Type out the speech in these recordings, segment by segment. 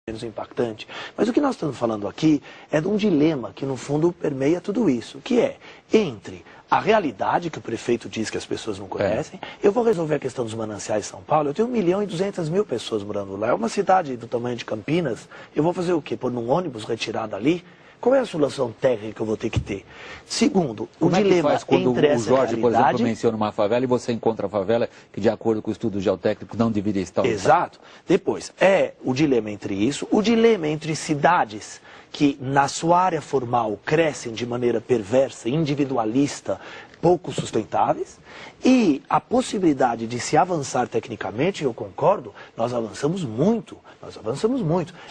menos impactante. Mas o que nós estamos falando aqui é de um dilema que, no fundo, permeia tudo isso, que é entre a realidade que o prefeito diz que as pessoas não conhecem. Eu vou resolver a questão dos mananciais em São Paulo. Eu tenho 1.200.000 pessoas morando lá. É uma cidade do tamanho de Campinas. Eu vou fazer o quê? Pôr num ônibus retirado ali? Qual é a solução técnica que eu vou ter que ter? Segundo, o dilema entre essa o Jorge, realidade... por exemplo, menciona uma favela e você encontra a favela que, de acordo com o estudo geotécnico, não deveria estar... Exato. Depois, o dilema entre isso, o dilema entre cidades que, na sua área formal, crescem de maneira perversa, individualista, pouco sustentáveis, e a possibilidade de se avançar tecnicamente, eu concordo, nós avançamos muito,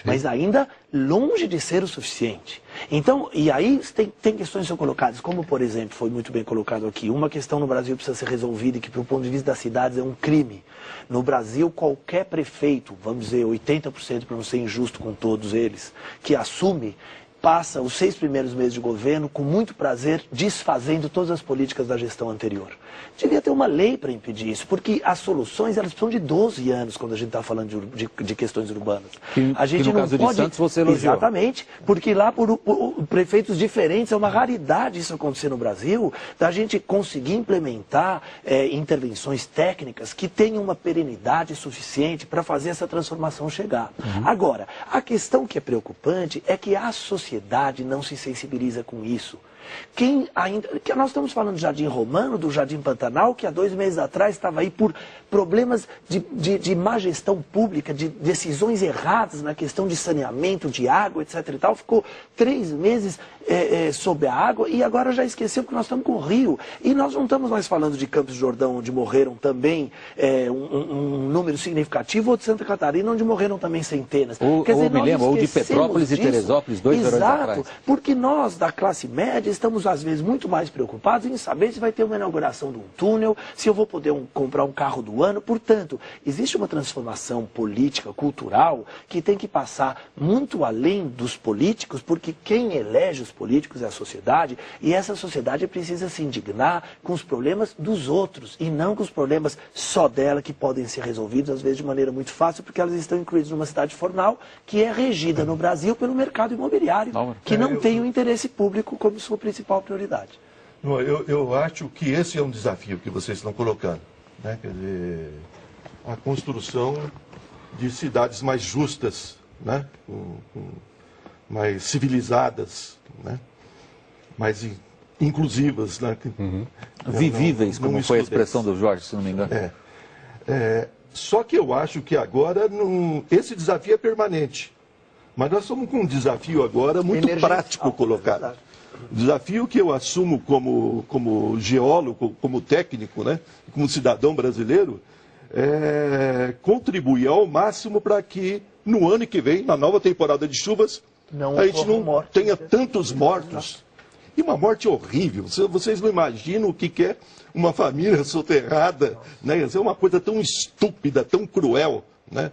mas ainda longe de ser o suficiente. Então, e aí tem questões que são colocadas, como por exemplo, foi muito bem colocado aqui, uma questão no Brasil precisa ser resolvida e que, do ponto de vista das cidades, é um crime. No Brasil, qualquer prefeito, vamos dizer, 80% para não ser injusto com todos eles, que assume, passa os 6 primeiros meses de governo com muito prazer desfazendo todas as políticas da gestão anterior. Devia ter uma lei para impedir isso, porque as soluções elas precisam de 12 anos quando a gente está falando de questões urbanas. A gente no caso de Santos você elogiou. Exatamente, porque lá por prefeitos diferentes é uma raridade isso acontecer no Brasil, da gente conseguir implementar intervenções técnicas que tenham uma perenidade suficiente para fazer essa transformação chegar. Agora, a questão que é preocupante é que a sociedade não se sensibiliza com isso. Que nós estamos falando do Jardim Romano, do Jardim Pantanal, que há 2 meses atrás estava aí por problemas de má gestão pública, de decisões erradas na questão de saneamento, de água, etc. e tal. Ficou 3 meses sob a água e agora já esqueceu que nós estamos com o Rio. E nós não estamos mais falando de Campos do Jordão, onde morreram também um número significativo, ou de Santa Catarina, onde morreram também centenas. Quer dizer, ou de Petrópolis e Teresópolis, 2 verões atrás. Exato, porque nós, da classe média, estamos às vezes muito mais preocupados em saber se vai ter uma inauguração de um túnel, se eu vou poder comprar um carro do ano. Portanto, existe uma transformação política, cultural, que tem que passar muito além dos políticos, porque quem elege os políticos é a sociedade, e essa sociedade precisa se indignar com os problemas dos outros, e não com os problemas só dela, que podem ser resolvidos, às vezes, de maneira muito fácil, porque elas estão incluídas numa cidade formal, que é regida no Brasil pelo mercado imobiliário, que não tem o interesse público como sua principal prioridade. Eu acho que esse é um desafio que vocês estão colocando, né? Quer dizer, a construção de cidades mais justas, né? Mais civilizadas, né? Mais inclusivas, né? Vivíveis, como foi a expressão do Jorge, se não me engano. Só que eu acho que agora esse desafio é permanente. Mas nós estamos com um desafio agora muito prático colocado. Desafio que eu assumo como geólogo, como técnico, né, como cidadão brasileiro, contribuir ao máximo para que no ano que vem, na nova temporada de chuvas, a gente não tenha tantos mortos. E uma morte horrível. Vocês não imaginam o que é uma família soterrada, né? É uma coisa tão estúpida, tão cruel, né?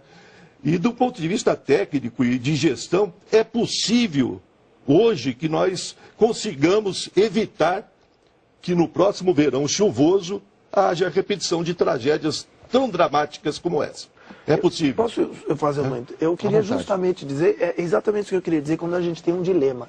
E do ponto de vista técnico e de gestão, é possível hoje que nós consigamos evitar que no próximo verão chuvoso haja repetição de tragédias tão dramáticas como essa. É possível. Posso fazer uma... Eu queria justamente dizer, exatamente o que eu queria dizer quando a gente tem um dilema.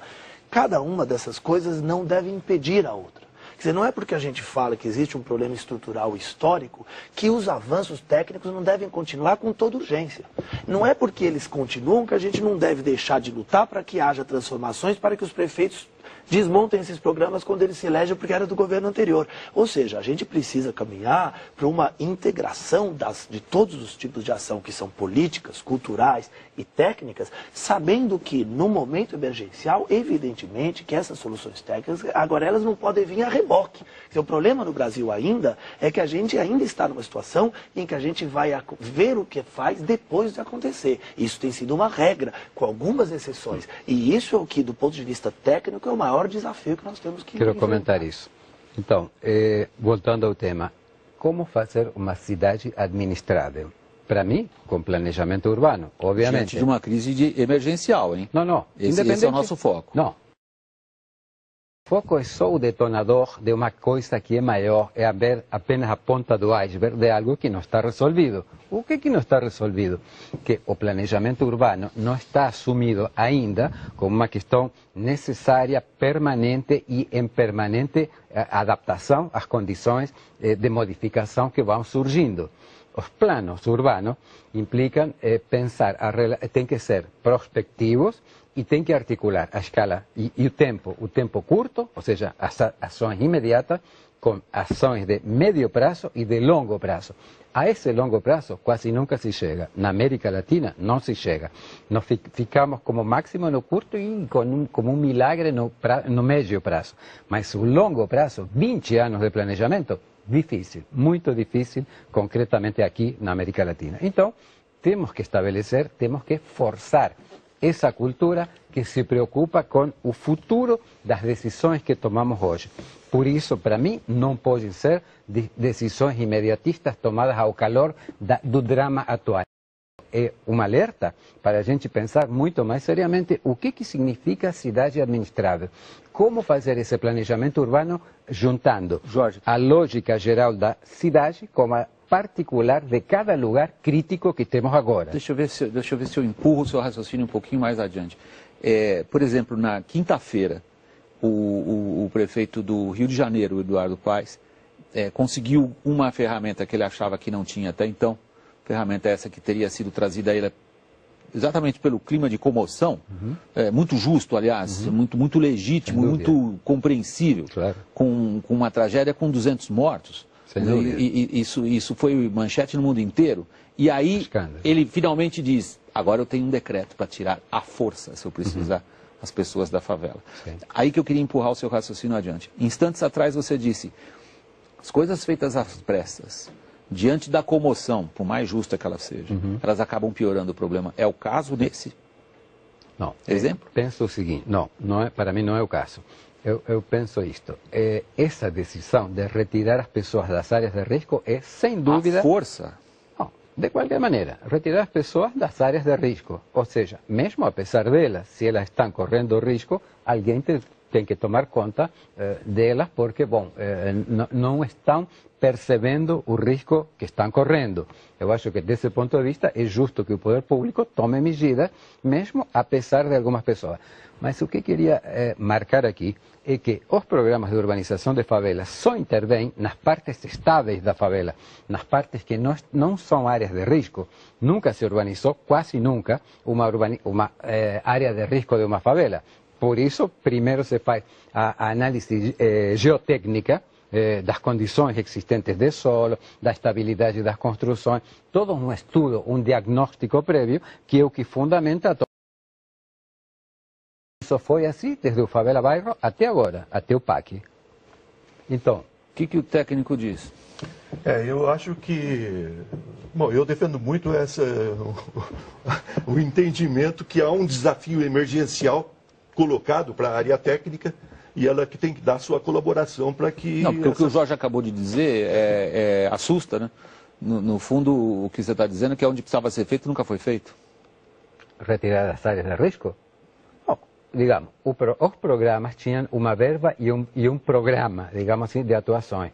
Cada uma dessas coisas não deve impedir a outra. Quer dizer, não é porque a gente fala que existe um problema estrutural histórico que os avanços técnicos não devem continuar com toda urgência. Não é porque eles continuam que a gente não deve deixar de lutar para que haja transformações, para que os prefeitos desmontem esses programas quando eles se elegem porque era do governo anterior. Ou seja, a gente precisa caminhar para uma integração de todos os tipos de ação que são políticas, culturais e técnicas, sabendo que no momento emergencial, evidentemente, que essas soluções técnicas, agora elas não podem vir a reboque. O problema no Brasil ainda é que a gente ainda está numa situação em que a gente vai ver o que faz depois de acontecer. Isso tem sido uma regra, com algumas exceções. E isso é o que, do ponto de vista técnico, é o maior desafio que nós temos que Quero comentar isso. Então, voltando ao tema, como fazer uma cidade administrável? Para mim, com planejamento urbano, obviamente. Diante de uma crise emergencial, hein? Não. Esse é o nosso foco. Não. foco é só o detonador de uma coisa que é maior, é apenas a ponta do iceberg de algo que não está resolvido. O que não está resolvido? Que o planejamento urbano não está assumido ainda como uma questão necessária, permanente e em permanente adaptação às condições de modificação que vão surgindo. Os planos urbanos implicam pensar, tem que ser prospectivos e tem que articular a escala e o tempo curto, ou seja, as ações imediatas, com ações de médio prazo e de longo prazo. A esse longo prazo quase nunca se chega. Na América Latina não se chega. Nós ficamos como máximo no curto e como um milagre no médio prazo. Mas o longo prazo, 20 anos de planejamento, difícil, muito difícil, concretamente aqui na América Latina. Então, temos que estabelecer, temos que forçar essa cultura que se preocupa com o futuro das decisões que tomamos hoje. Por isso, para mim, não podem ser decisões imediatistas tomadas ao calor do drama atual. É um alerta para a gente pensar muito mais seriamente o que significa cidade administrável. Como fazer esse planejamento urbano juntando a lógica geral da cidade com a particular de cada lugar crítico que temos agora. Deixa eu ver se eu empurro o seu raciocínio um pouquinho mais adiante. Por exemplo, na quinta-feira, o prefeito do Rio de Janeiro, Eduardo Paes, conseguiu uma ferramenta que ele achava que não tinha até então, ferramenta essa que teria sido trazida a ele exatamente pelo clima de comoção, muito justo, aliás, muito legítimo, muito compreensível, claro. com uma tragédia com 200 mortos. Isso foi manchete no mundo inteiro. E aí ele finalmente diz, agora eu tenho um decreto para tirar à força, se eu precisar, as pessoas da favela. Sim. Aí que eu queria empurrar o seu raciocínio adiante. Instantes atrás você disse, as coisas feitas às pressas, diante da comoção, por mais justa que ela seja, elas acabam piorando o problema. É o caso nesse exemplo? Penso o seguinte, não é, para mim não é o caso. Eu penso isto, essa decisão de retirar as pessoas das áreas de risco é, sem dúvida... A força? Não, de qualquer maneira, retirar as pessoas das áreas de risco. Ou seja, mesmo a pesar delas, se elas estão correndo risco, alguém tem que tomar conta delas, porque, não estão percebendo o risco que estão correndo. Eu acho que, desse ponto de vista, é justo que o poder público tome medidas, mesmo apesar de algumas pessoas. Mas o que queria marcar aqui é que os programas de urbanização de favelas só intervêm nas partes estáveis da favela, nas partes que não são áreas de risco. Nunca se urbanizou, quase nunca, uma área de risco de uma favela. Por isso, primeiro se faz a análise geotécnica, das condições existentes de solo, da estabilidade das construções, todo um estudo, um diagnóstico prévio, que é o que fundamenta todo. Isso foi assim desde o Favela Bairro até agora, até o PAC. Então, o que o técnico diz? Eu acho que... Bom, eu defendo muito o entendimento que há um desafio emergencial colocado para a área técnica, e ela que tem que dar sua colaboração para que... Não, porque o que o Jorge acabou de dizer assusta, né? No fundo, o que você está dizendo é que onde precisava ser feito nunca foi feito. Retirar as áreas de risco? Não, digamos, os programas tinham uma verba e um programa, digamos assim, de atuações.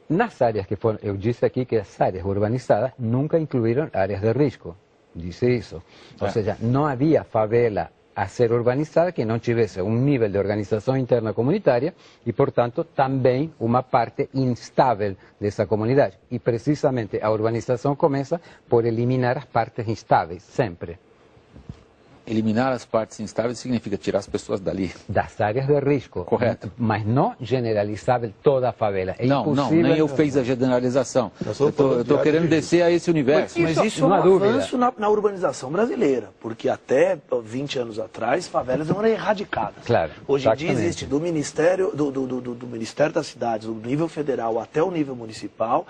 Nas áreas que foram, eu disse aqui que as áreas urbanizadas nunca incluíram áreas de risco, disse isso. Ou seja, não havia favela a ser urbanizada que não tivesse um nível de organização interna comunitária e, portanto, também uma parte instável dessa comunidade. E, precisamente, a urbanização começa por eliminar as partes instáveis, sempre. Eliminar as partes instáveis significa tirar as pessoas dali. Das áreas de risco. Correto. Mas não generalizável toda a favela. É não, nem eu fiz a generalização. Eu estou querendo descer a esse universo. Mas isso é um avanço na urbanização brasileira, porque até 20 anos atrás, favelas eram erradicadas. Claro, hoje em dia existe do Ministério das Cidades, do nível federal até o nível municipal,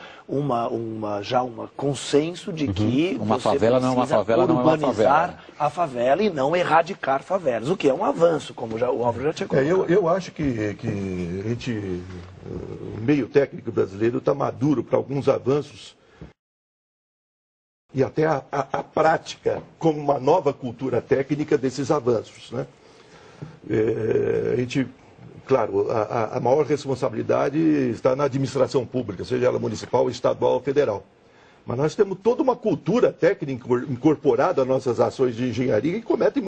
já um consenso de que uma favela não é uma favela, não é uma favela. A favela e não erradicar favelas, o que é um avanço, como o Álvaro já tinha colocado. Eu acho que o meio técnico brasileiro está maduro para alguns avanços e até a prática como uma nova cultura técnica desses avanços, né? A gente claro, a maior responsabilidade está na administração pública, seja ela municipal, estadual ou federal. Mas nós temos toda uma cultura técnica incorporada às nossas ações de engenharia e cometem